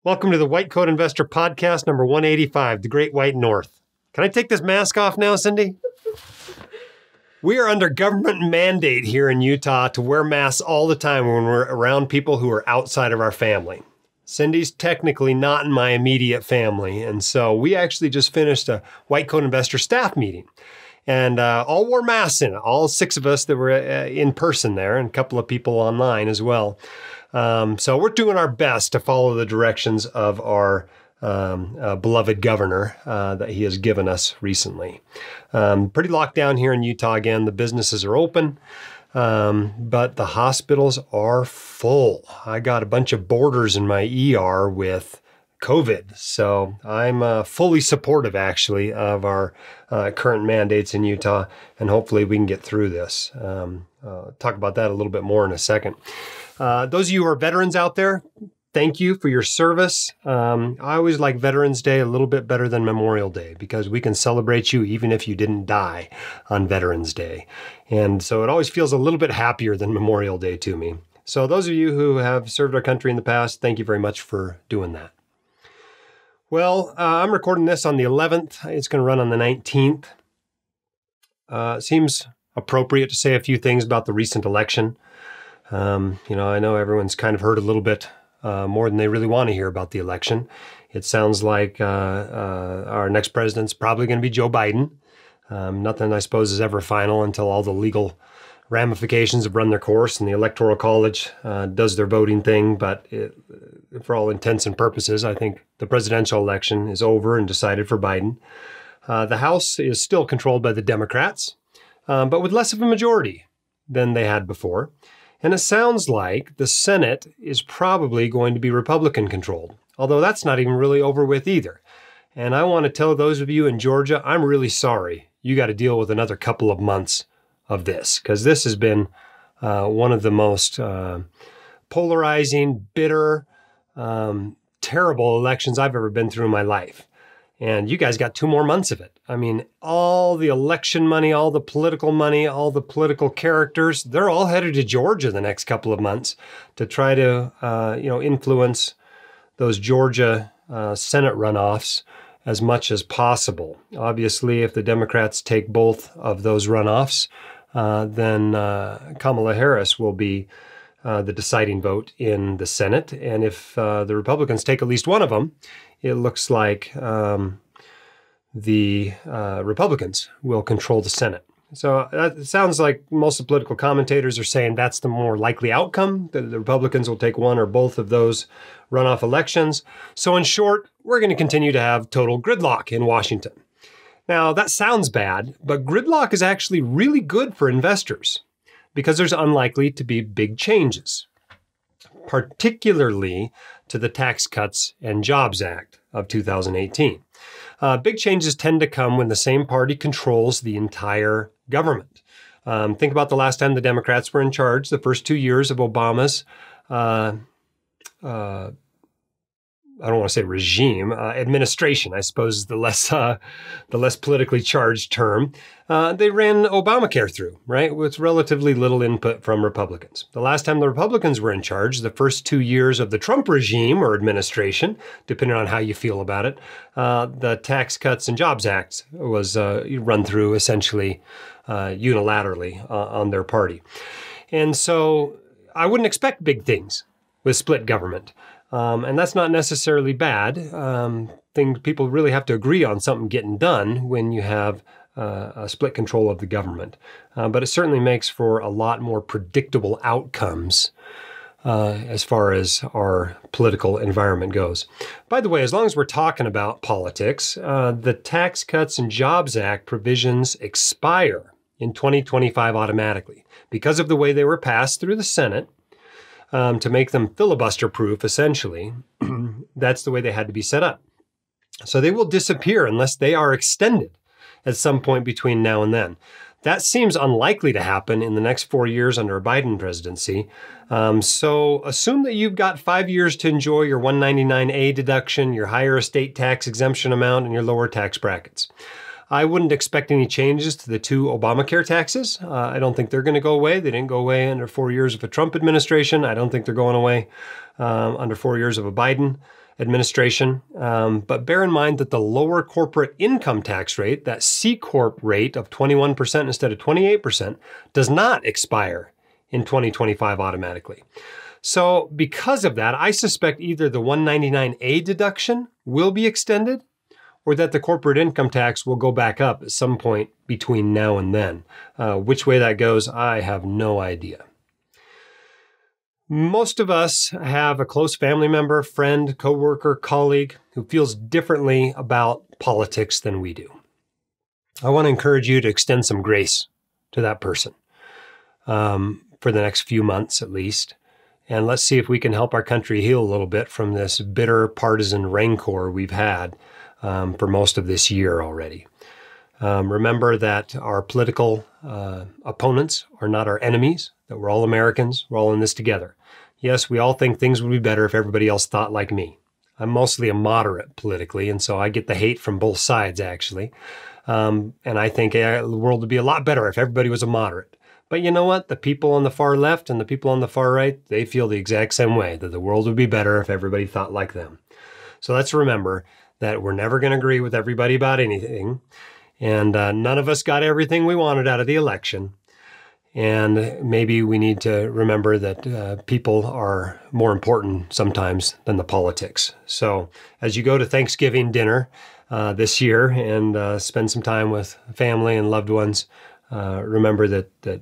Welcome to the White Coat Investor Podcast, number 185, The Great White North. Can I take this mask off now, Cindy? We are under government mandate here in Utah to wear masks all the time when we're around people who are outside of our family. Cindy's technically not in my immediate family, and so we actually just finished a White Coat Investor staff meeting. And all wore masks in it, all 6 of us that were in person there, and a couple of people online as well. So we're doing our best to follow the directions of our beloved governor that he has given us recently. Pretty locked down here in Utah again. The businesses are open, but the hospitals are full. I got a bunch of boarders in my ER with COVID. So I'm fully supportive, actually, of our current mandates in Utah, and hopefully we can get through this. Talk about that a little bit more in a second. Those of you who are veterans out there, thank you for your service. I always like Veterans Day a little bit better than Memorial Day because we can celebrate you even if you didn't die on Veterans Day. And so it always feels a little bit happier than Memorial Day to me. So those of you who have served our country in the past, thank you very much for doing that. Well, I'm recording this on the 11th. It's going to run on the 19th. Seems appropriate to say a few things about the recent election. I know everyone's kind of heard a little bit more than they really want to hear about the election. It sounds like our next president's probably going to be Joe Biden. Nothing, I suppose, is ever final until all the legal ramifications have run their course and the Electoral College does their voting thing. But for all intents and purposes, I think the presidential election is over and decided for Biden. The House is still controlled by the Democrats, but with less of a majority than they had before. And it sounds like the Senate is probably going to be Republican controlled, although that's not even really over with either. And I want to tell those of you in Georgia, I'm really sorry you got to deal with another couple of months of this, because this has been one of the most polarizing, bitter, terrible elections I've ever been through in my life. And you guys got 2 more months of it. I mean, all the election money, all the political characters, they're all headed to Georgia the next couple of months to try to, influence those Georgia Senate runoffs as much as possible. Obviously, if the Democrats take both of those runoffs, then Kamala Harris will be the deciding vote in the Senate. And if the Republicans take at least one of them, it looks like the Republicans will control the Senate. So it sounds like most of the political commentators are saying that's the more likely outcome, that the Republicans will take one or both of those runoff elections. So in short, we're going to continue to have total gridlock in Washington. Now, that sounds bad, but gridlock is actually really good for investors because there's unlikely to be big changes, particularly to the Tax Cuts and Jobs Act of 2018. Big changes tend to come when the same party controls the entire government. Think about the last time the Democrats were in charge, the first 2 years of Obama's, I don't want to say regime, administration, I suppose is the less politically charged term. They ran Obamacare through, right, with relatively little input from Republicans. The last time the Republicans were in charge, the first 2 years of the Trump regime or administration, depending on how you feel about it, the Tax Cuts and Jobs Act was run through essentially unilaterally on their party. And so I wouldn't expect big things with split government. And that's not necessarily bad. People really have to agree on something getting done when you have a split control of the government. But it certainly makes for a lot more predictable outcomes as far as our political environment goes. By the way, as long as we're talking about politics, the Tax Cuts and Jobs Act provisions expire in 2025 automatically because of the way they were passed through the Senate. To make them filibuster-proof, essentially, that's the way they had to be set up. So they will disappear unless they are extended at some point between now and then. That seems unlikely to happen in the next 4 years under a Biden presidency. So assume that you've got 5 years to enjoy your 199A deduction, your higher estate tax exemption amount, and your lower tax brackets. I wouldn't expect any changes to the 2 Obamacare taxes. I don't think they're going to go away. They didn't go away under 4 years of a Trump administration. I don't think they're going away under 4 years of a Biden administration. But bear in mind that the lower corporate income tax rate, that C Corp rate of 21% instead of 28%, does not expire in 2025 automatically. So because of that, I suspect either the 199A deduction will be extended or that the corporate income tax will go back up at some point between now and then. Which way that goes, I have no idea. Most of us have a close family member, friend, coworker, colleague who feels differently about politics than we do. I want to encourage you to extend some grace to that person for the next few months at least. And let's see if we can help our country heal a little bit from this bitter partisan rancor we've had for most of this year already. Remember that our political opponents are not our enemies, that we're all Americans, we're all in this together. Yes, we all think things would be better if everybody else thought like me. I'm mostly a moderate politically, and so I get the hate from both sides, actually. And I think the world would be a lot better if everybody was a moderate. But you know what? The people on the far left and the people on the far right, they feel the exact same way, that the world would be better if everybody thought like them. So let's remember that we're never going to agree with everybody about anything. And none of us got everything we wanted out of the election. And maybe we need to remember that people are more important sometimes than the politics. So as you go to Thanksgiving dinner this year and spend some time with family and loved ones, remember that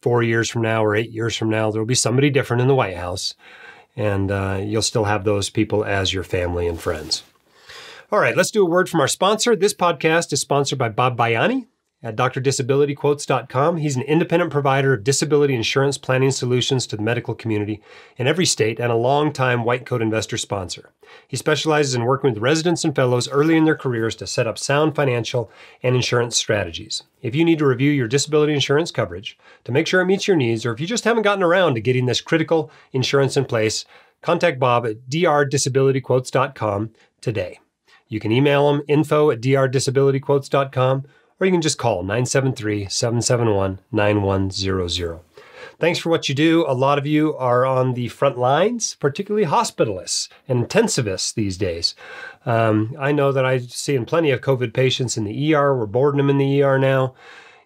4 years from now or 8 years from now, there will be somebody different in the White House. And you'll still have those people as your family and friends. All right, let's do a word from our sponsor. This podcast is sponsored by Bob Bayani at drdisabilityquotes.com. He's an independent provider of disability insurance planning solutions to the medical community in every state and a longtime White Coat Investor sponsor. He specializes in working with residents and fellows early in their careers to set up sound financial and insurance strategies. If you need to review your disability insurance coverage to make sure it meets your needs, or if you just haven't gotten around to getting this critical insurance in place, contact Bob at drdisabilityquotes.com today. You can email him info@drdisabilityquotes.com, or you can just call 973-771-9100. Thanks for what you do. A lot of you are on the front lines, particularly hospitalists and intensivists these days. I know that I'm seeing plenty of COVID patients in the ER. We're boarding them in the ER now.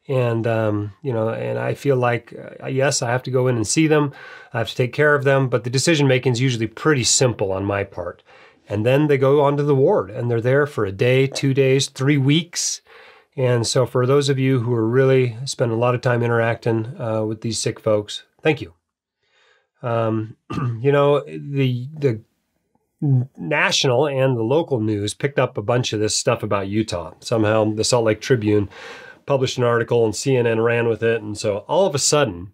And, and I feel like, yes, I have to go in and see them. I have to take care of them. But the decision-making is usually pretty simple on my part. And then they go onto the ward and they're there for a day, 2 days, 3 weeks. And so for those of you who are really spending a lot of time interacting with these sick folks, thank you. The national and the local news picked up a bunch of this stuff about Utah. Somehow the Salt Lake Tribune published an article and CNN ran with it. And so all of a sudden,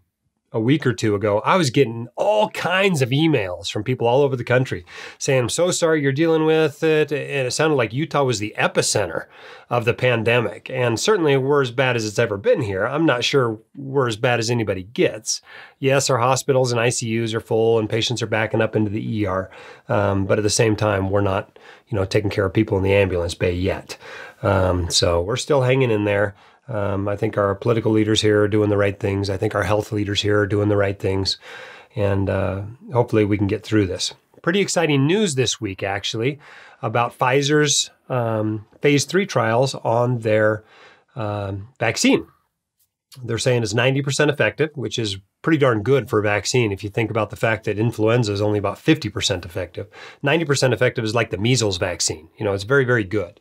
a week or two ago, I was getting all kinds of emails from people all over the country saying, I'm so sorry you're dealing with it. And it sounded like Utah was the epicenter of the pandemic. And certainly we're as bad as it's ever been here. I'm not sure we're as bad as anybody gets. Yes, our hospitals and ICUs are full and patients are backing up into the ER. But at the same time, we're not, taking care of people in the ambulance bay yet. So we're still hanging in there. I think our political leaders here are doing the right things. I think our health leaders here are doing the right things. And hopefully we can get through this. Pretty exciting news this week, actually, about Pfizer's phase 3 trials on their vaccine. They're saying it's 90% effective, which is pretty darn good for a vaccine. If you think about the fact that influenza is only about 50% effective, 90% effective is like the measles vaccine. It's very, very good.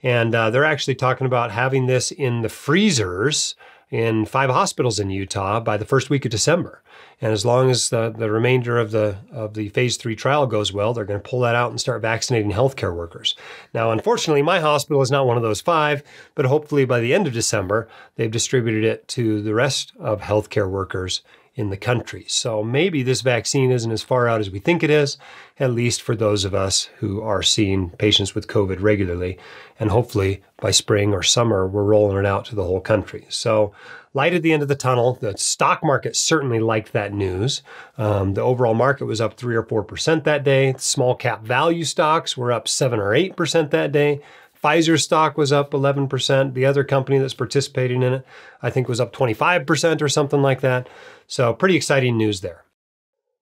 And they're actually talking about having this in the freezers in 5 hospitals in Utah by the first week of December. And as long as the remainder of the phase 3 trial goes well, they're going to pull that out and start vaccinating healthcare workers. Now, unfortunately, my hospital is not one of those 5, but hopefully by the end of December, they've distributed it to the rest of healthcare workers in the country. So maybe this vaccine isn't as far out as we think it is, at least for those of us who are seeing patients with COVID regularly. And hopefully by spring or summer, we're rolling it out to the whole country. So light at the end of the tunnel. The stock market certainly liked that news. The overall market was up 3 or 4% that day. Small cap value stocks were up 7 or 8% that day. Pfizer stock was up 11%. The other company that's participating in it, I think, was up 25% or something like that. So pretty exciting news there.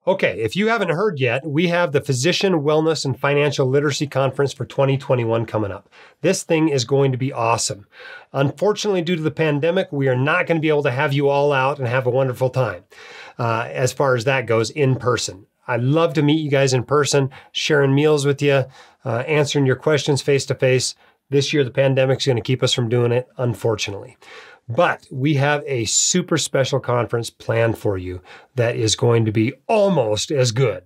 Okay, if you haven't heard yet, we have the Physician Wellness and Financial Literacy Conference for 2021 coming up. This thing is going to be awesome. Unfortunately, due to the pandemic, we are not going to be able to have you all out and have a wonderful time as far as that goes in person. I'd love to meet you guys in person, sharing meals with you, answering your questions face to face. This year, the pandemic's going to keep us from doing it, unfortunately. But we have a super special conference planned for you that is going to be almost as good.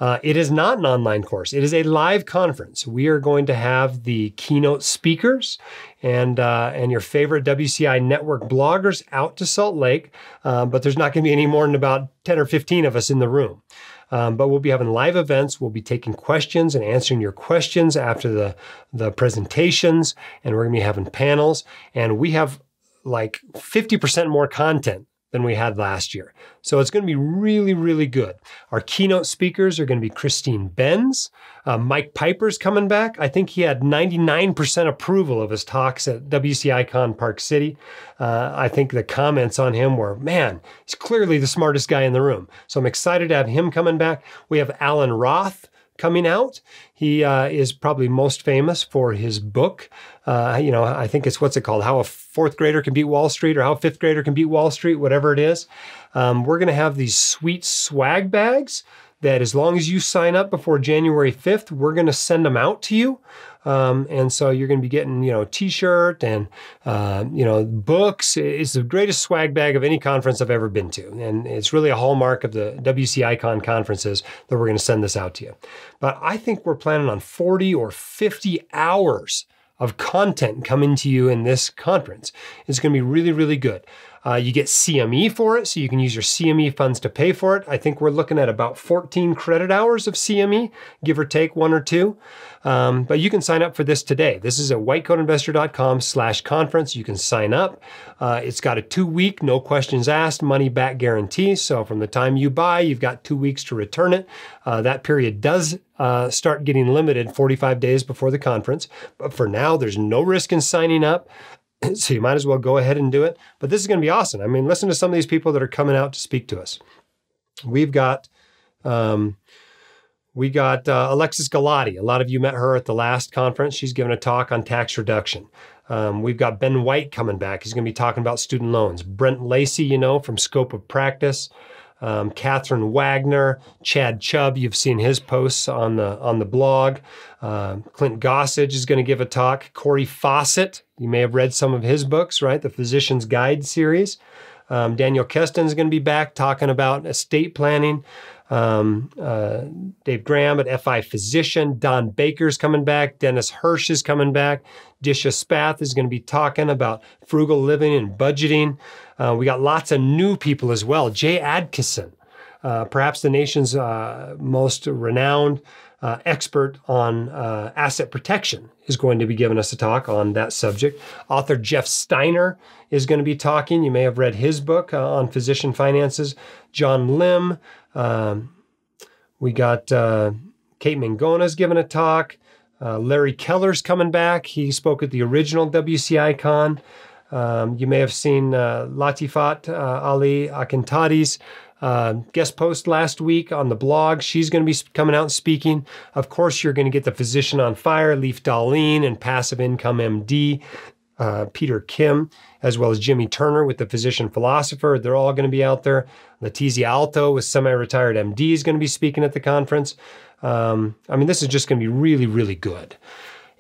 It is not an online course. It is a live conference. We are going to have the keynote speakers and your favorite WCI network bloggers out to Salt Lake, but there's not going to be any more than about 10 or 15 of us in the room. But we'll be having live events. We'll be taking questions and answering your questions after the presentations, and we're going to be having panels. And we have like 50% more content than we had last year. So it's going to be really, really good. Our keynote speakers are going to be Christine Benz. Mike Piper's coming back. I think he had 99% approval of his talks at WCICon Park City. I think the comments on him were, man, he's clearly the smartest guy in the room. So I'm excited to have him coming back. We have Alan Roth coming out. He is probably most famous for his book. I think it's, what's it called? How a fourth grader can beat Wall Street, or how a fifth grader can beat Wall Street, whatever it is. We're going to have these sweet swag bags that as long as you sign up before January 5th, we're going to send them out to you. And so you're going to be getting, t-shirt and, books. It's the greatest swag bag of any conference I've ever been to. And it's really a hallmark of the WCICon conferences that we're going to send this out to you. But I think we're planning on 40 or 50 hours of content coming to you in this conference. It's going to be really, really good. You get CME for it, so you can use your CME funds to pay for it. I think we're looking at about 14 credit hours of CME, give or take one or two. But you can sign up for this today. This is at whitecoatinvestor.com/conference. You can sign up. It's got a 2-week, no questions asked, money back guarantee. So from the time you buy, you've got 2 weeks to return it. That period does start getting limited 45 days before the conference. But for now, there's no risk in signing up. So you might as well go ahead and do it. But this is going to be awesome. I mean, listen to some of these people that are coming out to speak to us. We've got Alexis Galati. A lot of you met her at the last conference. She's given a talk on tax reduction. We've got Ben White coming back. He's going to be talking about student loans. Brent Lacey, from Scope of Practice. Catherine Wagner, Chad Chubb, you've seen his posts on the blog. Clint Gossage is going to give a talk. Corey Fawcett, you may have read some of his books, right? The Physician's Guide series. Daniel Keston is going to be back talking about estate planning. Dave Graham at FI Physician. Don Baker's coming back. Dennis Hirsch is coming back. Disha Spath is going to be talking about frugal living and budgeting. We got lots of new people as well. Jay Adkisson, perhaps the nation's most renowned expert on asset protection, is going to be giving us a talk on that subject. Author Jeff Steiner is going to be talking. You may have read his book on physician finances. John Lim. We got Kate Mangona's giving a talk. Larry Keller's coming back. He spoke at the original WCICon. You may have seen Latifat Ali Akintadi's guest post last week on the blog. She's going to be coming out and speaking. Of course, you're going to get the Physician on Fire, Leif Dahleen, and Passive Income MD, Peter Kim, as well as Jimmy Turner with the Physician Philosopher. They're all going to be out there. Letizia Alto with Semi-Retired MD is going to be speaking at the conference. This is just going to be really, really good.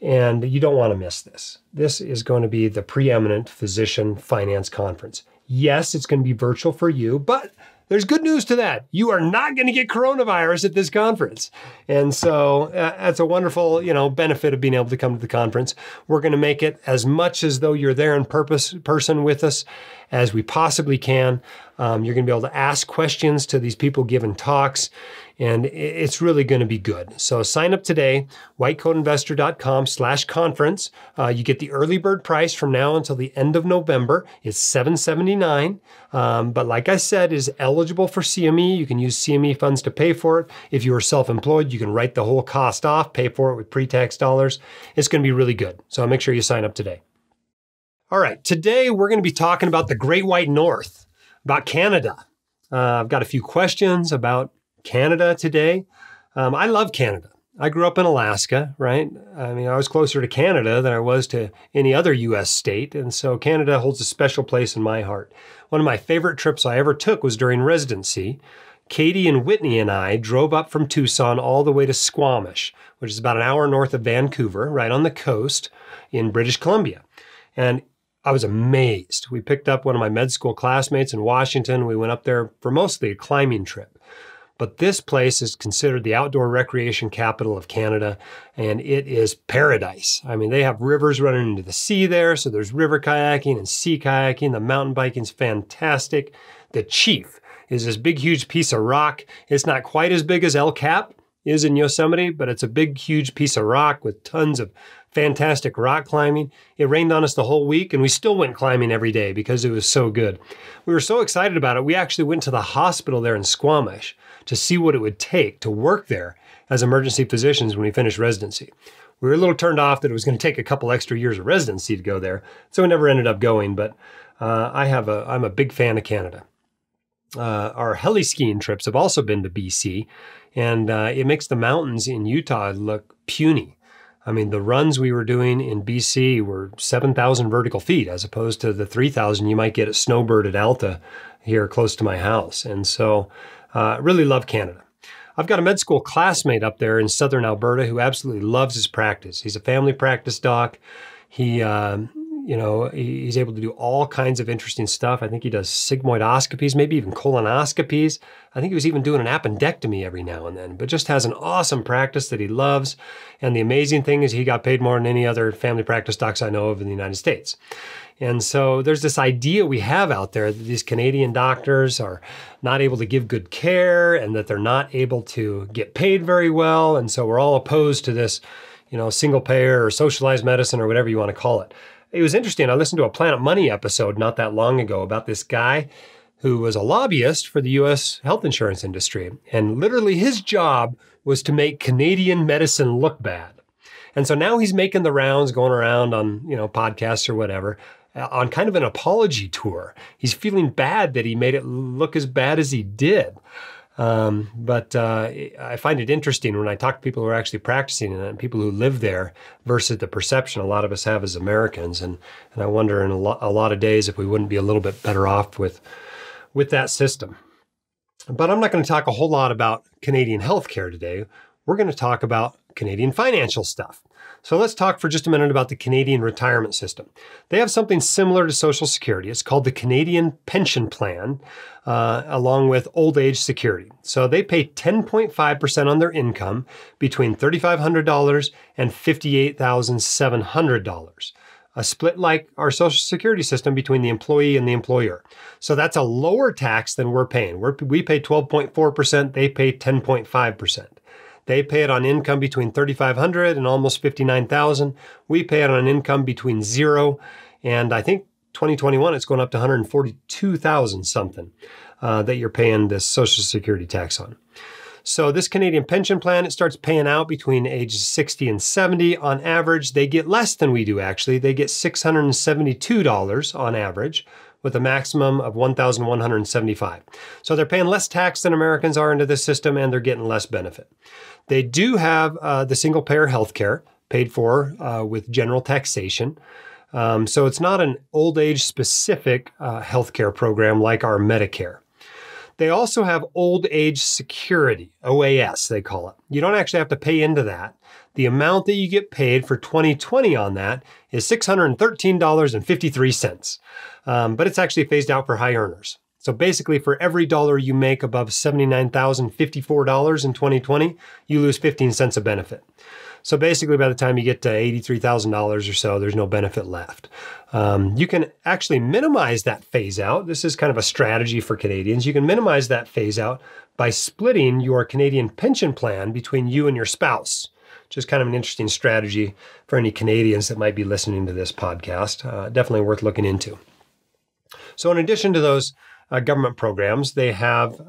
And you don't want to miss this. This is going to be the preeminent physician finance conference. Yes, it's going to be virtual for you, but there's good news to that. You are not going to get coronavirus at this conference. And so that's a wonderful, benefit of being able to come to the conference. We're going to make it as much as though you're there in person with us as we possibly can. You're going to be able to ask questions to these people giving talks, and it's really going to be good. So sign up today, whitecoatinvestor.com/conference. You get the early bird price from now until the end of November. It's $779. But like I said, is eligible for CME. You can use CME funds to pay for it. If you are self-employed, you can write the whole cost off, pay for it with pre-tax dollars. It's going to be really good. So make sure you sign up today. All right, today we're going to be talking about the Great White North, about Canada. I've got a few questions about Canada today, I love Canada. I grew up in Alaska, right? I mean, I was closer to Canada than I was to any other U.S. state, and so Canada holds a special place in my heart. One of my favorite trips I ever took was during residency. Katie and Whitney and I drove up from Tucson all the way to Squamish, which is about an hour north of Vancouver, right on the coast in British Columbia. And I was amazed. We picked up one of my med school classmates in Washington. We went up there for mostly a climbing trip. But this place is considered the outdoor recreation capital of Canada, and it is paradise. I mean, they have rivers running into the sea there, so there's river kayaking and sea kayaking. The mountain biking's fantastic. The Chief is this big, huge piece of rock. It's not quite as big as El Cap is in Yosemite, but it's a big, huge piece of rock with tons of fantastic rock climbing. It rained on us the whole week, and we still went climbing every day because it was so good. We were so excited about it, we actually went to the hospital there in Squamish to see what it would take to work there as emergency physicians when we finished residency. We were a little turned off that it was going to take a couple extra years of residency to go there, so we never ended up going, but I'm a big fan of Canada. Our heli skiing trips have also been to BC, and it makes the mountains in Utah look puny. I mean, the runs we were doing in BC were 7,000 vertical feet as opposed to the 3,000 you might get at Snowbird at Alta here close to my house. And so really love Canada. I've got a med school classmate up there in southern Alberta who absolutely loves his practice. He's a family practice doc. He's able to do all kinds of interesting stuff. I think he does sigmoidoscopies, maybe even colonoscopies. I think he was even doing an appendectomy every now and then, but just has an awesome practice that he loves. And the amazing thing is he got paid more than any other family practice docs I know of in the United States. And so there's this idea we have out there that these Canadian doctors are not able to give good care and that they're not able to get paid very well. And so we're all opposed to this, single payer or socialized medicine or whatever you want to call it. It was interesting. I listened to a Planet Money episode not that long ago about this guy who was a lobbyist for the U.S. health insurance industry. And literally his job was to make Canadian medicine look bad. And so now he's making the rounds, going around on, podcasts or whatever, on kind of an apology tour. He's feeling bad that he made it look as bad as he did. But I find it interesting when I talk to people who are actually practicing it and people who live there versus the perception a lot of us have as Americans. And I wonder in a lot of days if we wouldn't be a little bit better off with that system. But I'm not going to talk a whole lot about Canadian healthcare today. We're going to talk about Canadian financial stuff. So let's talk for just a minute about the Canadian retirement system. They have something similar to Social Security. It's called the Canadian Pension Plan, along with old age security. So they pay 10.5% on their income between $3,500 and $58,700. A split like our Social Security system between the employee and the employer. So that's a lower tax than we're paying. We pay 12.4%, they pay 10.5%. They pay it on income between $3,500 and almost $59,000. We pay it on income between zero and I think 2021 it's going up to $142,000 something that you're paying this Social Security tax on. So this Canadian pension plan, it starts paying out between ages 60 and 70. On average, they get less than we do actually. They get $672 on average, with a maximum of $1,175. So they're paying less tax than Americans are into this system, and they're getting less benefit. They do have the single-payer health care paid for with general taxation. So it's not an old age-specific health care program like our Medicare. They also have old age security, OAS they call it. You don't actually have to pay into that. The amount that you get paid for 2020 on that is $613.53. But it's actually phased out for high earners. So basically for every dollar you make above $79,054 in 2020, you lose 15 cents of benefit. So basically by the time you get to $83,000 or so, there's no benefit left. You can actually minimize that phase out. This is kind of a strategy for Canadians. You can minimize that phase out by splitting your Canadian pension plan between you and your spouse, which is kind of an interesting strategy for any Canadians that might be listening to this podcast. Definitely worth looking into. So in addition to those government programs, they have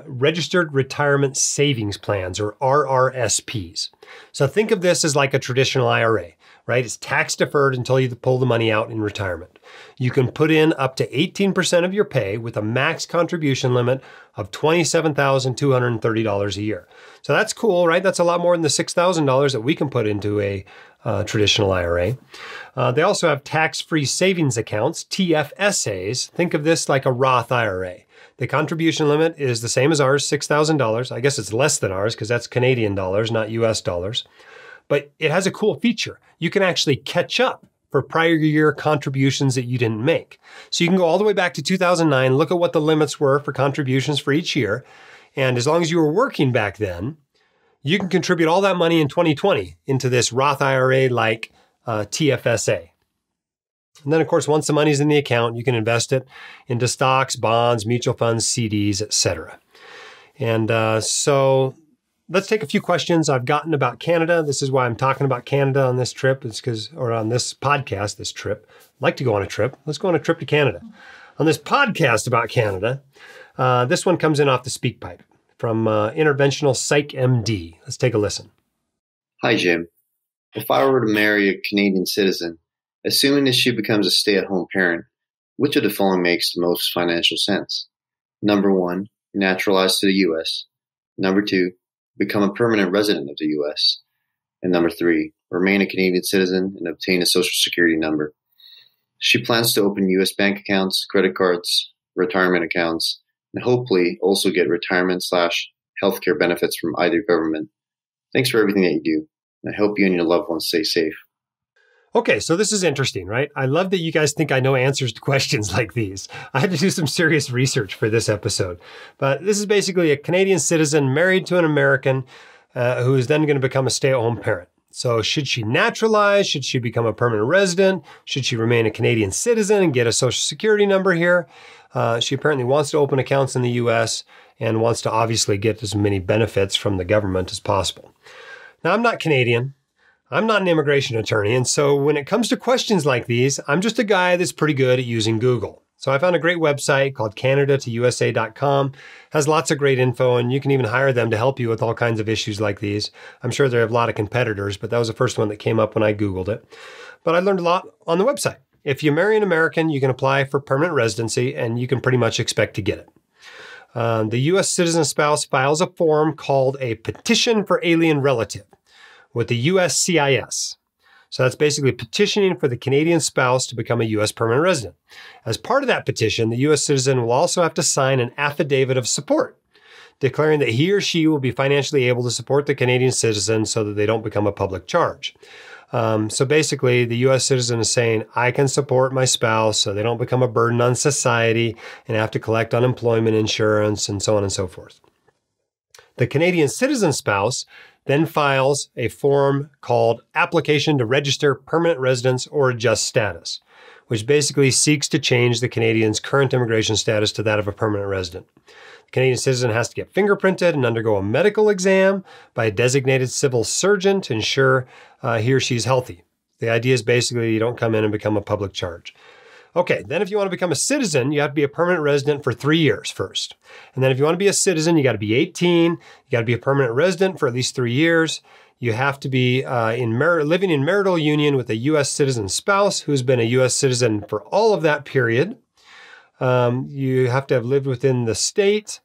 registered retirement savings plans, or RRSPs. So think of this as like a traditional IRA. right? It's tax deferred until you pull the money out in retirement. You can put in up to 18% of your pay with a max contribution limit of $27,230 a year. So that's cool, right? That's a lot more than the $6,000 that we can put into a traditional IRA. They also have tax-free savings accounts, TFSAs. Think of this like a Roth IRA. The contribution limit is the same as ours, $6,000. I guess it's less than ours because that's Canadian dollars, not US dollars. But it has a cool feature. You can actually catch up for prior year contributions that you didn't make. So you can go all the way back to 2009, look at what the limits were for contributions for each year. And as long as you were working back then, you can contribute all that money in 2020 into this Roth IRA like TFSA. And then, of course, once the money's in the account, you can invest it into stocks, bonds, mutual funds, CDs, etc. And so let's take a few questions I've gotten about Canada. This is why I'm talking about Canada on this trip. It's because, or on this podcast, this trip. I'd like to go on a trip. Let's go on a trip to Canada. On this podcast about Canada, this one comes in off the SpeakPipe from Interventional Psych MD. Let's take a listen. Hi, Jim. If I were to marry a Canadian citizen, assuming that she becomes a stay-at-home parent, which of the following makes the most financial sense? Number 1, naturalize to the U.S. Number 2, become a permanent resident of the U.S. And number 3, remain a Canadian citizen and obtain a social security number. She plans to open U.S. bank accounts, credit cards, retirement accounts, and hopefully also get retirement/healthcare benefits from either government. Thanks for everything that you do. And I hope you and your loved ones stay safe. Okay, so this is interesting, right? I love that you guys think I know answers to questions like these. I had to do some serious research for this episode. But this is basically a Canadian citizen married to an American who is then going to become a stay-at-home parent. So should she naturalize? Should she become a permanent resident? Should she remain a Canadian citizen and get a social security number here? She apparently wants to open accounts in the U.S. and wants to obviously get as many benefits from the government as possible. Now, I'm not Canadian. I'm not an immigration attorney, and so when it comes to questions like these, I'm just a guy that's pretty good at using Google. So I found a great website called CanadaToUSA.com. Has lots of great info, and you can even hire them to help you with all kinds of issues like these. I'm sure they have a lot of competitors, but that was the first one that came up when I Googled it. But I learned a lot on the website. If you marry an American, you can apply for permanent residency, and you can pretty much expect to get it. The U.S. citizen spouse files a form called a Petition for Alien Relative with the USCIS. So that's basically petitioning for the Canadian spouse to become a U.S. permanent resident. As part of that petition, the U.S. citizen will also have to sign an affidavit of support, declaring that he or she will be financially able to support the Canadian citizen so that they don't become a public charge. So basically, the U.S. citizen is saying, I can support my spouse so they don't become a burden on society and have to collect unemployment insurance and so on and so forth. The Canadian citizen spouse then files a form called Application to Register Permanent Residence or Adjust Status, which basically seeks to change the Canadian's current immigration status to that of a permanent resident. The Canadian citizen has to get fingerprinted and undergo a medical exam by a designated civil surgeon to ensure he or she is healthy. The idea is basically you don't come in and become a public charge. Okay, then if you want to become a citizen, you have to be a permanent resident for 3 years first. And then if you want to be a citizen, you got to be 18. You got to be a permanent resident for at least 3 years. You have to be living in marital union with a U.S. citizen spouse who's been a U.S. citizen for all of that period. You have to have lived within the state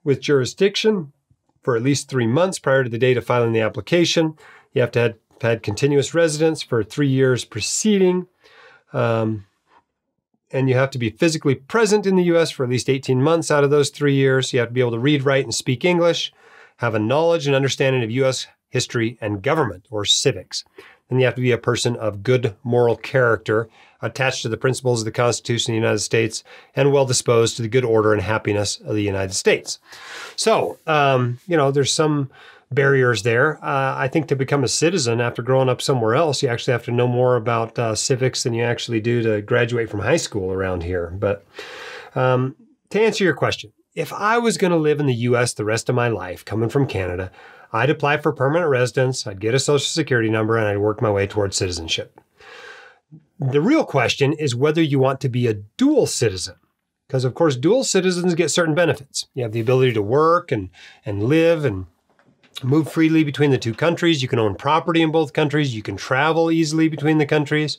with jurisdiction for at least 3 months prior to the date of filing the application. You have to have had continuous residence for 3 years preceding. And you have to be physically present in the U.S. for at least 18 months out of those 3 years. You have to be able to read, write, and speak English, have a knowledge and understanding of U.S. history and government, or civics. And you have to be a person of good moral character, attached to the principles of the Constitution of the United States, and well-disposed to the good order and happiness of the United States. So, there's some barriers there. I think to become a citizen after growing up somewhere else, you actually have to know more about civics than you actually do to graduate from high school around here. But to answer your question, if I was going to live in the U.S. the rest of my life, coming from Canada, I'd apply for permanent residence, I'd get a social security number, and I'd work my way towards citizenship. The real question is whether you want to be a dual citizen. Because, of course, dual citizens get certain benefits. You have the ability to work and live and move freely between the two countries. You can own property in both countries. You can travel easily between the countries.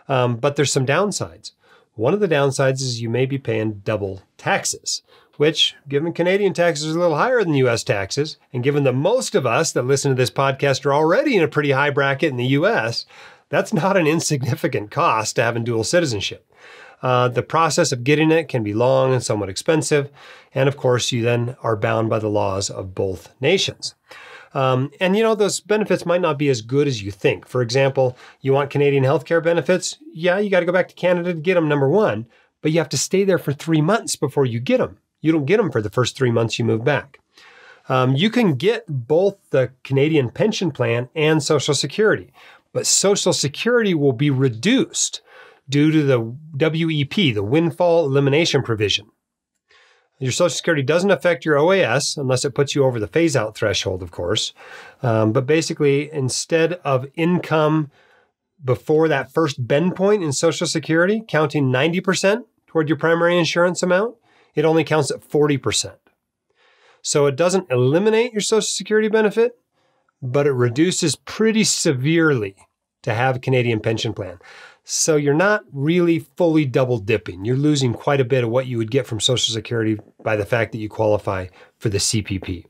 But there's some downsides. One of the downsides is you may be paying double taxes, which, given Canadian taxes are a little higher than U.S. taxes, and given that most of us that listen to this podcast are already in a pretty high bracket in the U.S., that's not an insignificant cost to having dual citizenship. The process of getting it can be long and somewhat expensive. And of course, you then are bound by the laws of both nations. Those benefits might not be as good as you think. For example, you want Canadian healthcare benefits? Yeah, you got to go back to Canada to get them, number one, but you have to stay there for 3 months before you get them. You don't get them for the first 3 months you move back. You can get both the Canadian pension plan and Social Security, but Social Security will be reduced due to the WEP, the windfall elimination provision. Your Social Security doesn't affect your OAS unless it puts you over the phase-out threshold, of course. But basically, instead of income before that first bend point in Social Security, counting 90% toward your primary insurance amount, it only counts at 40%. So it doesn't eliminate your Social Security benefit, but it reduces pretty severely to have a Canadian pension plan. So you're not really fully double dipping. You're losing quite a bit of what you would get from Social Security by the fact that you qualify for the CPP.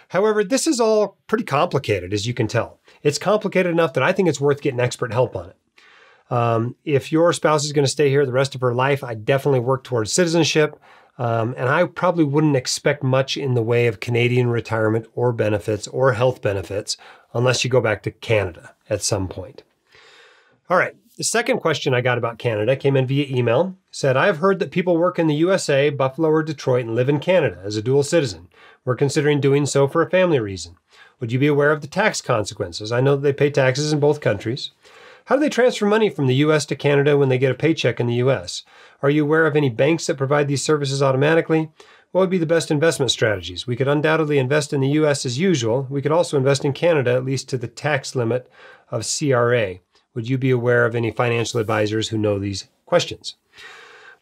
However, this is all pretty complicated, as you can tell. It's complicated enough that I think it's worth getting expert help on it. If your spouse is going to stay here the rest of her life, I definitely work towards citizenship. And I probably wouldn't expect much in the way of Canadian retirement or benefits or health benefits unless you go back to Canada at some point. All right. The second question I got about Canada came in via email. It said, I have heard that people work in the USA, Buffalo, or Detroit and live in Canada as a dual citizen. We're considering doing so for a family reason. Would you be aware of the tax consequences? I know that they pay taxes in both countries. How do they transfer money from the U.S. to Canada when they get a paycheck in the U.S.? Are you aware of any banks that provide these services automatically? What would be the best investment strategies? We could undoubtedly invest in the U.S. as usual. We could also invest in Canada, at least to the tax limit of CRA. Would you be aware of any financial advisors who know these questions?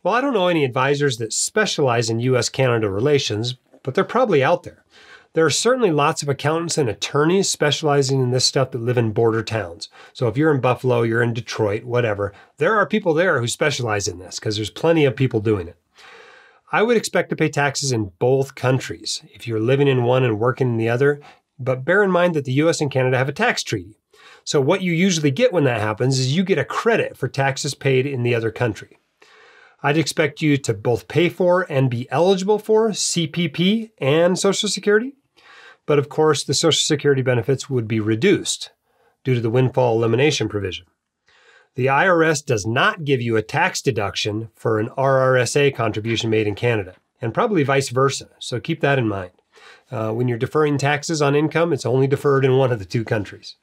Well, I don't know any advisors that specialize in U.S.-Canada relations, but they're probably out there. There are certainly lots of accountants and attorneys specializing in this stuff that live in border towns. So if you're in Buffalo, you're in Detroit, whatever, there are people there who specialize in this because there's plenty of people doing it. I would expect to pay taxes in both countries if you're living in one and working in the other, but bear in mind that the U.S. and Canada have a tax treaty. So what you usually get when that happens is you get a credit for taxes paid in the other country. I'd expect you to both pay for and be eligible for CPP and Social Security. But of course, the Social Security benefits would be reduced due to the windfall elimination provision. The IRS does not give you a tax deduction for an RRSA contribution made in Canada, and probably vice versa. So keep that in mind. When you're deferring taxes on income, it's only deferred in one of the two countries.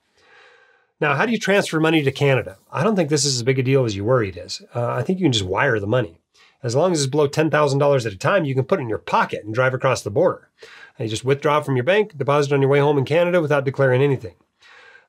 Now, how do you transfer money to Canada? I don't think this is as big a deal as you worry it is. I think you can just wire the money. As long as it's below $10,000 at a time, you can put it in your pocket and drive across the border. And you just withdraw it from your bank, deposit it on your way home in Canada without declaring anything.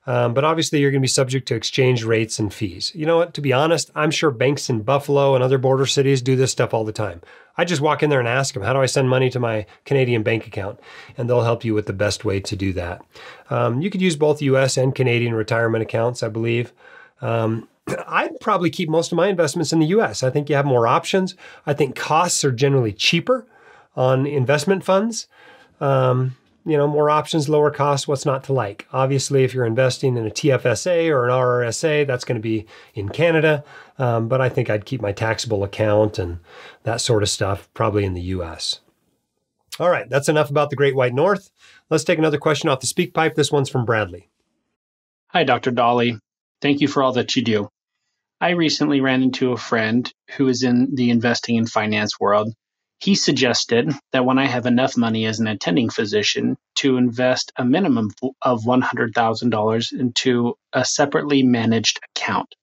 But obviously, you're going to be subject to exchange rates and fees. You know what? To be honest, I'm sure banks in Buffalo and other border cities do this stuff all the time. I just walk in there and ask them, how do I send money to my Canadian bank account? And they'll help you with the best way to do that. You could use both U.S. and Canadian retirement accounts, I believe. I'd probably keep most of my investments in the U.S. I think you have more options. I think costs are generally cheaper on investment funds. More options, lower costs, what's not to like? Obviously, if you're investing in a TFSA or an RRSA, that's going to be in Canada. But I think I'd keep my taxable account and that sort of stuff probably in the U.S. All right, that's enough about the Great White North. Let's take another question off the speak pipe. This one's from Bradley. Hi, Dr. Dolly. Thank you for all that you do. I recently ran into a friend who is in the investing and finance world. He suggested that when I have enough money as an attending physician to invest a minimum of $100,000 into a separately managed account.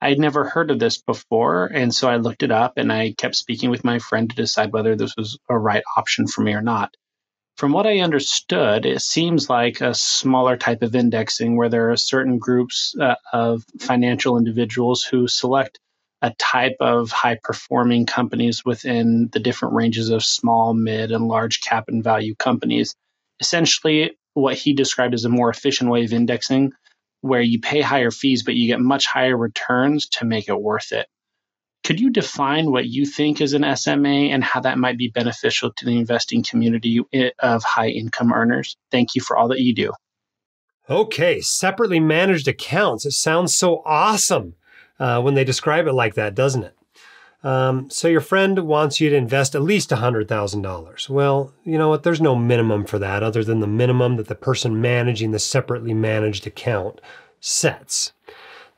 I had never heard of this before, and so I looked it up and I kept speaking with my friend to decide whether this was a right option for me or not. From what I understood, it seems like a smaller type of indexing where there are certain groups of financial individuals who select a type of high-performing companies within the different ranges of small, mid, and large cap and value companies. Essentially, what he described as a more efficient way of indexing, where you pay higher fees, but you get much higher returns to make it worth it. Could you define what you think is an SMA and how that might be beneficial to the investing community of high income earners? Thank you for all that you do. Okay, separately managed accounts. It sounds so awesome when they describe it like that, doesn't it? So your friend wants you to invest at least $100,000. Well, you know what? There's no minimum for that other than the minimum that the person managing the separately managed account sets.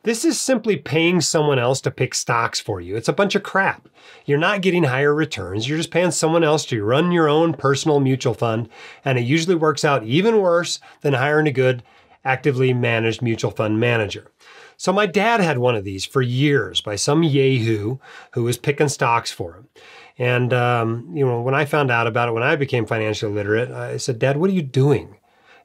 This is simply paying someone else to pick stocks for you. It's a bunch of crap. You're not getting higher returns. You're just paying someone else to run your own personal mutual fund, and it usually works out even worse than hiring a good, actively managed mutual fund manager. So my dad had one of these for years by some yahoo who was picking stocks for him. And, when I found out about it, when I became financially literate, I said, Dad, what are you doing?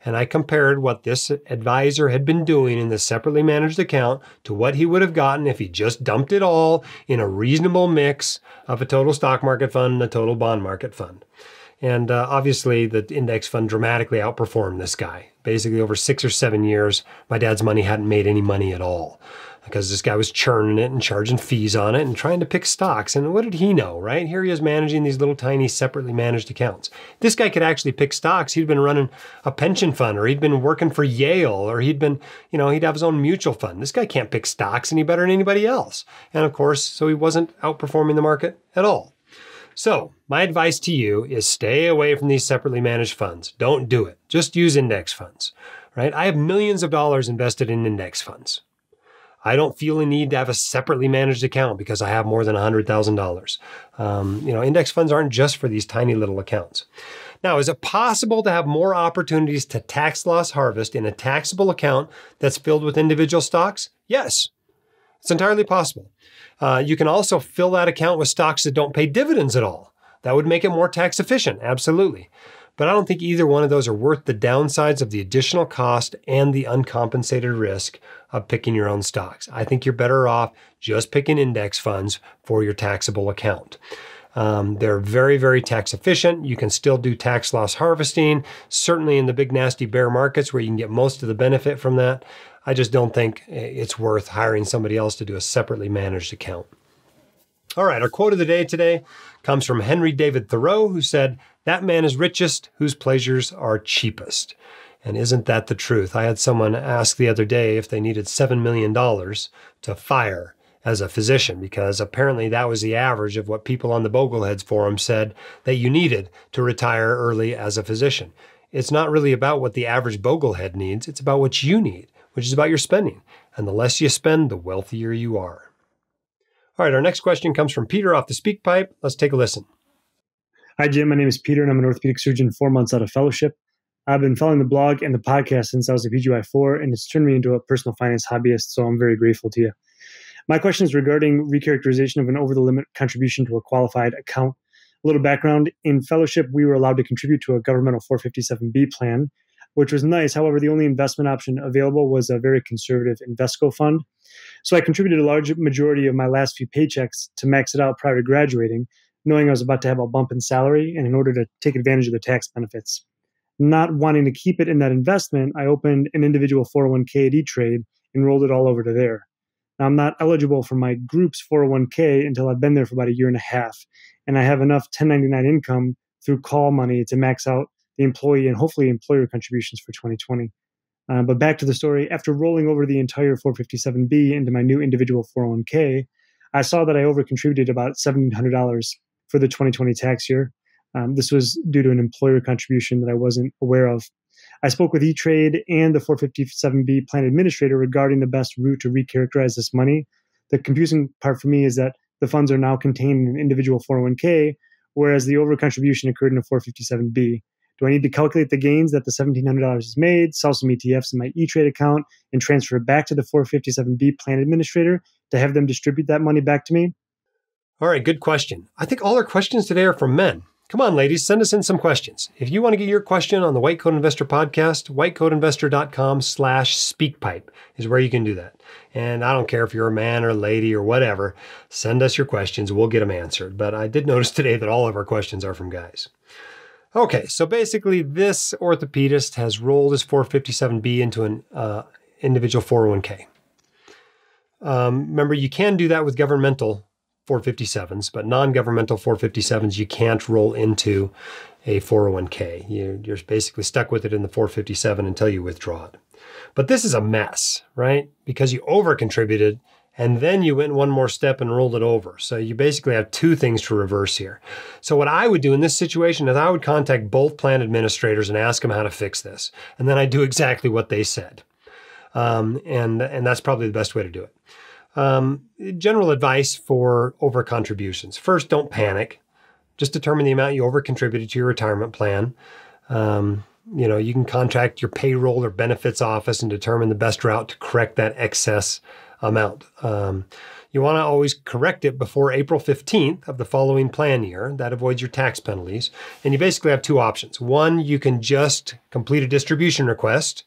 And I compared what this advisor had been doing in the separately managed account to what he would have gotten if he just dumped it all in a reasonable mix of a total stock market fund and a total bond market fund. And obviously, the index fund dramatically outperformed this guy. Basically, over 6 or 7 years, my dad's money hadn't made any money at all because this guy was churning it and charging fees on it and trying to pick stocks. And what did he know, right? Here he is managing these little tiny separately managed accounts. This guy could actually pick stocks. He'd been running a pension fund, or he'd been working for Yale, or he'd have his own mutual fund. This guy can't pick stocks any better than anybody else. And of course, so he wasn't outperforming the market at all. So my advice to you is stay away from these separately managed funds. Don't do it. Just use index funds, right? I have millions of dollars invested in index funds. I don't feel a need to have a separately managed account because I have more than $100,000. Index funds aren't just for these tiny little accounts. Now, is it possible to have more opportunities to tax loss harvest in a taxable account that's filled with individual stocks? Yes, it's entirely possible. You can also fill that account with stocks that don't pay dividends at all. That would make it more tax efficient, absolutely. But I don't think either one of those are worth the downsides of the additional cost and the uncompensated risk of picking your own stocks. I think you're better off just picking index funds for your taxable account. They're very, very tax efficient. You can still do tax loss harvesting, certainly in the big nasty bear markets where you can get most of the benefit from that. I just don't think it's worth hiring somebody else to do a separately managed account. All right, our quote of the day today comes from Henry David Thoreau, who said, "That man is richest whose pleasures are cheapest." And isn't that the truth? I had someone ask the other day if they needed $7 million to fire as a physician, because apparently that was the average of what people on the Bogleheads forum said that you needed to retire early as a physician. It's not really about what the average Boglehead needs. It's about what you need, which is about your spending. And the less you spend, the wealthier you are. All right, our next question comes from Peter off the speak pipe. Let's take a listen. Hi, Jim. My name is Peter, and I'm an orthopedic surgeon 4 months out of fellowship. I've been following the blog and the podcast since I was a PGY4, and it's turned me into a personal finance hobbyist, so I'm very grateful to you. My question is regarding recharacterization of an over-the-limit contribution to a qualified account. A little background. In fellowship, we were allowed to contribute to a governmental 457B plan, which was nice. However, the only investment option available was a very conservative Invesco fund. So I contributed a large majority of my last few paychecks to max it out prior to graduating, knowing I was about to have a bump in salary and in order to take advantage of the tax benefits. Not wanting to keep it in that investment, I opened an individual 401k at E-Trade and rolled it all over to there. Now, I'm not eligible for my group's 401k until I've been there for about a year and a half, and I have enough 1099 income through call money to max out the employee and hopefully employer contributions for 2020. But back to the story, after rolling over the entire 457B into my new individual 401k, I saw that I overcontributed about $1,700 for the 2020 tax year. This was due to an employer contribution that I wasn't aware of. I spoke with E-Trade and the 457B plan administrator regarding the best route to recharacterize this money. The confusing part for me is that the funds are now contained in an individual 401k, whereas the overcontribution occurred in a 457B. Do I need to calculate the gains that the $1,700 is made, sell some ETFs in my E-Trade account, and transfer it back to the 457B plan administrator to have them distribute that money back to me? All right, good question. I think all our questions today are from men. Come on, ladies, send us in some questions. If you want to get your question on the White Coat Investor podcast, whitecoatinvestor.com/speakpipe is where you can do that. And I don't care if you're a man or a lady or whatever, send us your questions. We'll get them answered. But I did notice today that all of our questions are from guys. Okay, so basically this orthopedist has rolled his 457B into an individual 401k. Remember, you can do that with governmental 457s, but non-governmental 457s, you can't roll into a 401k. You're basically stuck with it in the 457 until you withdraw it. But this is a mess, right? Because you over-contributed and then you went one more step and rolled it over. So you basically have two things to reverse here. So what I would do in this situation is I would contact both plan administrators and ask them how to fix this. And then I do exactly what they said. And that's probably the best way to do it. General advice for over contributions. First, don't panic. Just determine the amount you over contributed to your retirement plan. You can contact your payroll or benefits office and determine the best route to correct that excess amount. You want to always correct it before April 15th of the following plan year. That avoids your tax penalties. And you basically have two options. One, you can just complete a distribution request,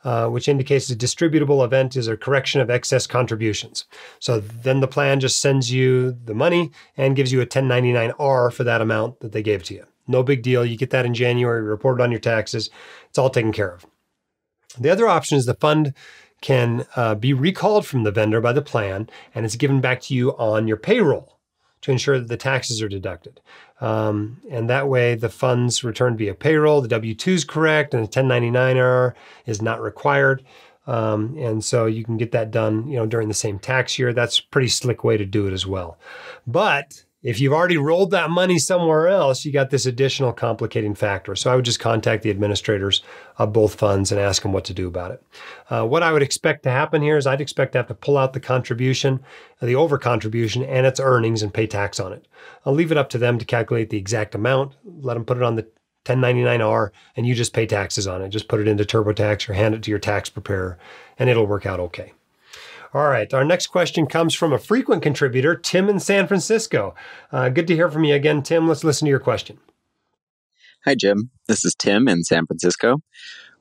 which indicates the distributable event is a correction of excess contributions. So then the plan just sends you the money and gives you a 1099-R for that amount that they gave to you. No big deal. You get that in January, report it on your taxes. It's all taken care of. The other option is the fund can be recalled from the vendor by the plan, and it's given back to you on your payroll to ensure that the taxes are deducted. And that way the funds returned via payroll, the W-2 is correct, and the 1099-R is not required. And so you can get that done, during the same tax year. That's a pretty slick way to do it as well. But if you've already rolled that money somewhere else, you got this additional complicating factor. So I would just contact the administrators of both funds and ask them what to do about it. What I would expect to happen here is I'd expect to have to pull out the contribution, the over contribution, and its earnings and pay tax on it. I'll leave it up to them to calculate the exact amount, let them put it on the 1099-R, and you just pay taxes on it. Just put it into TurboTax or hand it to your tax preparer, and it'll work out okay. All right, our next question comes from a frequent contributor, Tim in San Francisco. Good to hear from you again, Tim. Let's listen to your question. Hi, Jim. This is Tim in San Francisco.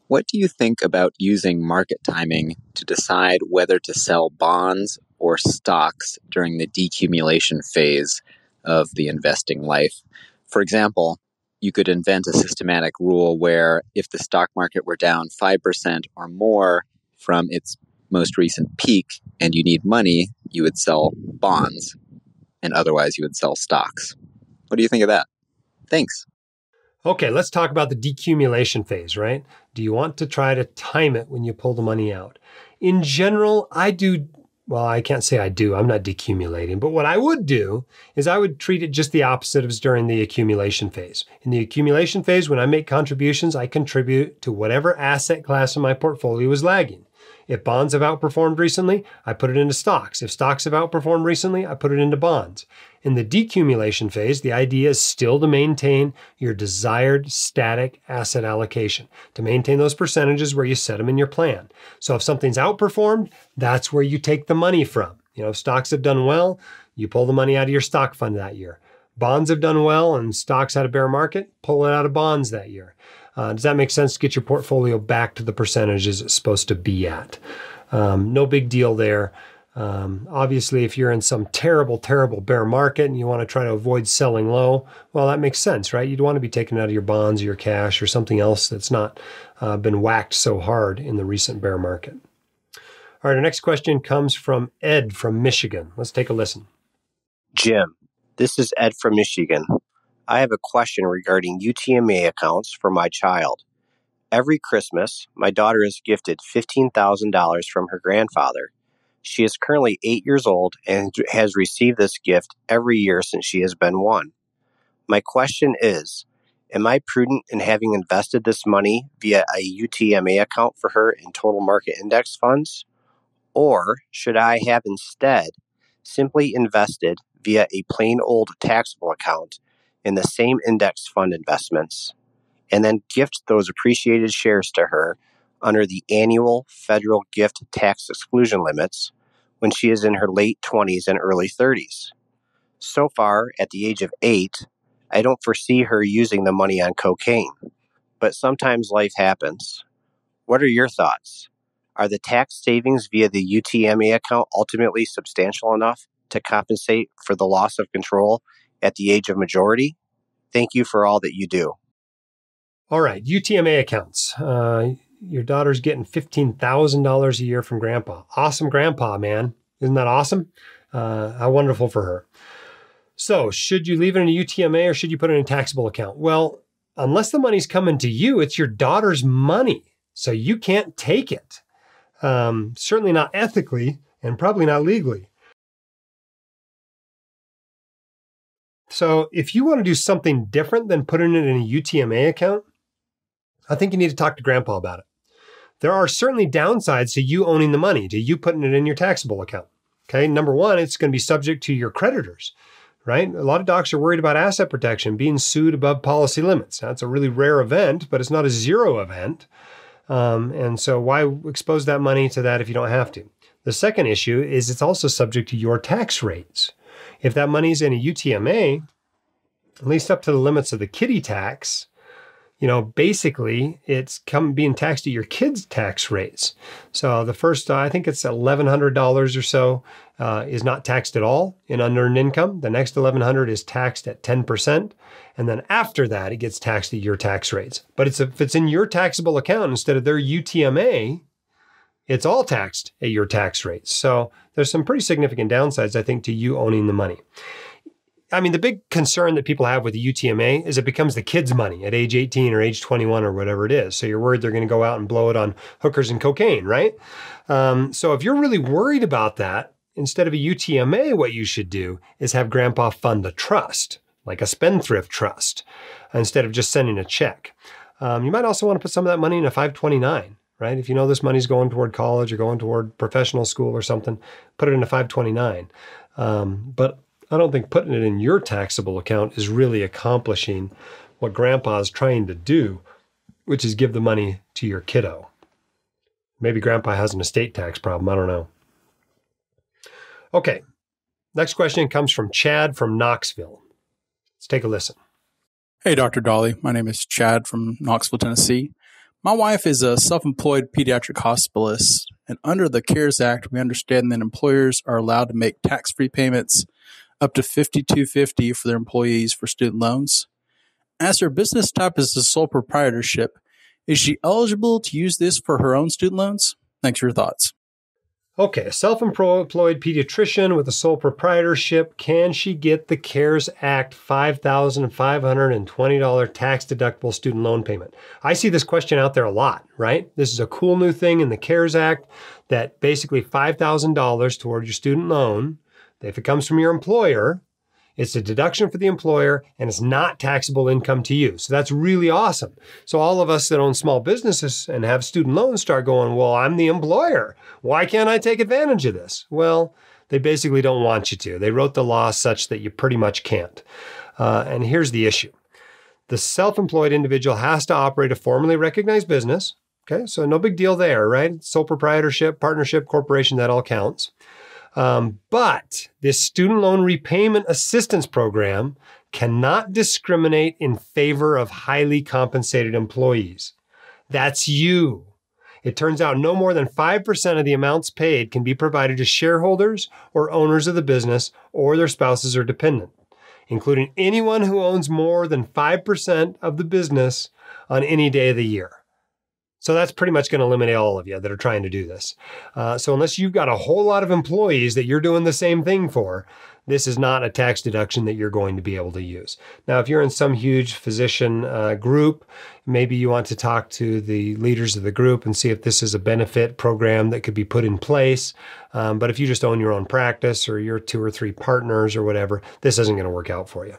What do you think about using market timing to decide whether to sell bonds or stocks during the decumulation phase of the investing life? For example, you could invent a systematic rule where if the stock market were down 5% or more from its most recent peak and you need money, you would sell bonds, and otherwise you would sell stocks. What do you think of that? Thanks. Okay, let's talk about the decumulation phase, right? Do you want to try to time it when you pull the money out? In general, I do. Well, I can't say I do. I'm not decumulating. But what I would do is I would treat it just the opposite as during the accumulation phase. In the accumulation phase, when I make contributions, I contribute to whatever asset class in my portfolio is lagging. If bonds have outperformed recently, I put it into stocks. If stocks have outperformed recently, I put it into bonds. In the decumulation phase, the idea is still to maintain your desired static asset allocation, to maintain those percentages where you set them in your plan. So if something's outperformed, that's where you take the money from. If stocks have done well, you pull the money out of your stock fund that year. Bonds have done well and stocks had a bear market, pull it out of bonds that year. Does that make sense to get your portfolio back to the percentages it's supposed to be at? No big deal there. Obviously, if you're in some terrible, terrible bear market and you want to try to avoid selling low, well, that makes sense, right? You'd want to be taking out of your bonds or your cash or something else that's not been whacked so hard in the recent bear market. All right, our next question comes from Ed from Michigan. Let's take a listen. Jim, this is Ed from Michigan. I have a question regarding UTMA accounts for my child. Every Christmas, my daughter is gifted $15,000 from her grandfather. She is currently 8 years old and has received this gift every year since she has been 1. My question is, am I prudent in having invested this money via a UTMA account for her in total market index funds? Or should I have instead simply invested via a plain old taxable account in the same index fund investments, and then gift those appreciated shares to her under the annual federal gift tax exclusion limits when she is in her late 20s and early 30s? So far, at the age of 8, I don't foresee her using the money on cocaine, but sometimes life happens. What are your thoughts? Are the tax savings via the UTMA account ultimately substantial enough to compensate for the loss of control at the age of majority? Thank you for all that you do. All right, UTMA accounts. Your daughter's getting $15,000 a year from grandpa. Awesome grandpa, man. Isn't that awesome? How wonderful for her. So should you leave it in a UTMA or should you put it in a taxable account? Well, unless the money's coming to you, it's your daughter's money. So you can't take it. Certainly not ethically and probably not legally. So if you want to do something different than putting it in a UTMA account, I think you need to talk to grandpa about it. There are certainly downsides to you owning the money, to you putting it in your taxable account. Okay, number one, it's going to be subject to your creditors, right? A lot of docs are worried about asset protection, being sued above policy limits. Now, it's a really rare event, but it's not a zero event. And so why expose that money to that if you don't have to? The second issue is it's also subject to your tax rates. If that money's in a UTMA, at least up to the limits of the kiddie tax, basically it's being taxed at your kids' tax rates. So the first, I think it's $1,100 or so is not taxed at all in unearned income. The next $1,100 is taxed at 10%. And then after that, it gets taxed at your tax rates. But if it's in your taxable account instead of their UTMA, it's all taxed at your tax rates. So there's some pretty significant downsides, I think, to you owning the money. I mean, the big concern that people have with the UTMA is it becomes the kids' money at age 18 or age 21 or whatever it is. So you're worried they're going to go out and blow it on hookers and cocaine, right? So if you're really worried about that, instead of a UTMA, what you should do is have grandpa fund a trust, like a spendthrift trust, instead of just sending a check. You might also want to put some of that money in a 529, right? If you know this money's going toward college or going toward professional school or something, put it in a 529. But I don't think putting it in your taxable account is really accomplishing what grandpa is trying to do, which is give the money to your kiddo. Maybe grandpa has an estate tax problem. I don't know. Okay. Next question comes from Chad from Knoxville. Let's take a listen. Hey, Dr. Dolly. My name is Chad from Knoxville, Tennessee. My wife is a self-employed pediatric hospitalist, and under the CARES Act, we understand that employers are allowed to make tax-free payments up to $5,250 for their employees for student loans. As her business type is a sole proprietorship, is she eligible to use this for her own student loans? Thanks for your thoughts. Okay, a self-employed pediatrician with a sole proprietorship, can she get the CARES Act $5,520 tax-deductible student loan payment? I see this question out there a lot, right? This is a cool new thing in the CARES Act that basically $5,000 toward your student loan. If it comes from your employer, it's a deduction for the employer and it's not taxable income to you. So that's really awesome. So all of us that own small businesses and have student loans start going, well, I'm the employer. Why can't I take advantage of this? Well, they basically don't want you to. They wrote the law such that you pretty much can't. And here's the issue. The self-employed individual has to operate a formally recognized business. Okay, so no big deal there, right? Sole proprietorship, partnership, corporation, that all counts. But this student loan repayment assistance program cannot discriminate in favor of highly compensated employees. That's you. It turns out no more than 5% of the amounts paid can be provided to shareholders or owners of the business or their spouses or dependent, including anyone who owns more than 5% of the business on any day of the year. So that's pretty much going to eliminate all of you that are trying to do this. So unless you've got a whole lot of employees that you're doing the same thing for, this is not a tax deduction that you're going to be able to use. Now, if you're in some huge physician group, maybe you want to talk to the leaders of the group and see if this is a benefit program that could be put in place. But if you just own your own practice or you're 2 or 3 partners or whatever, this isn't going to work out for you.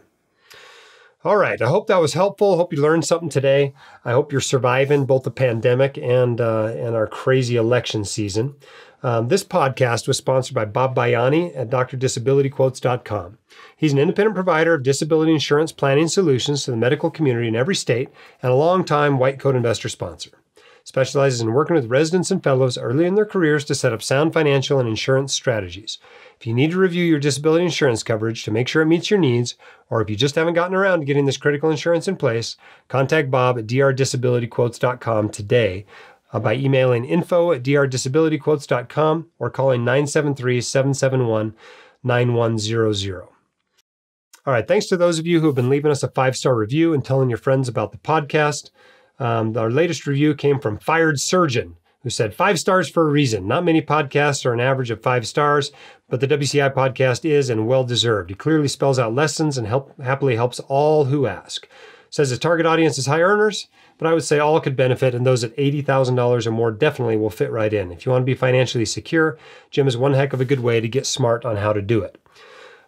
All right. I hope that was helpful. I hope you learned something today. I hope you're surviving both the pandemic and our crazy election season. This podcast was sponsored by Bob Bayani at drdisabilityquotes.com. He's an independent provider of disability insurance planning solutions to the medical community in every state and a longtime White Coat investor sponsor. Specializes in working with residents and fellows early in their careers to set up sound financial and insurance strategies. If you need to review your disability insurance coverage to make sure it meets your needs, or if you just haven't gotten around to getting this critical insurance in place, contact Bob at drdisabilityquotes.com today by emailing info@drdisabilityquotes.com or calling 973-771-9100. All right, thanks to those of you who have been leaving us a 5-star review and telling your friends about the podcast. Our latest review came from Fired Surgeon, who said 5 stars for a reason. Not many podcasts are an average of 5 stars, but the WCI podcast is and well-deserved. He clearly spells out lessons and happily helps all who ask. Says his target audience is high earners, but I would say all could benefit, and those at $80,000 or more definitely will fit right in. If you want to be financially secure, Jim is one heck of a good way to get smart on how to do it.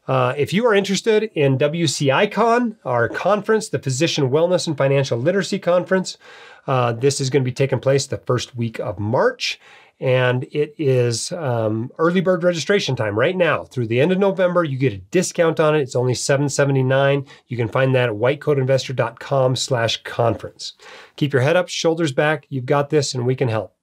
If you are interested in WCICon, our conference, the Physician Wellness and Financial Literacy Conference, this is going to be taking place the first week of March, and it is early bird registration time right now. Through the end of November, you get a discount on it. It's only $779. You can find that at whitecoatinvestor.com/conference. Keep your head up, shoulders back. You've got this, and we can help.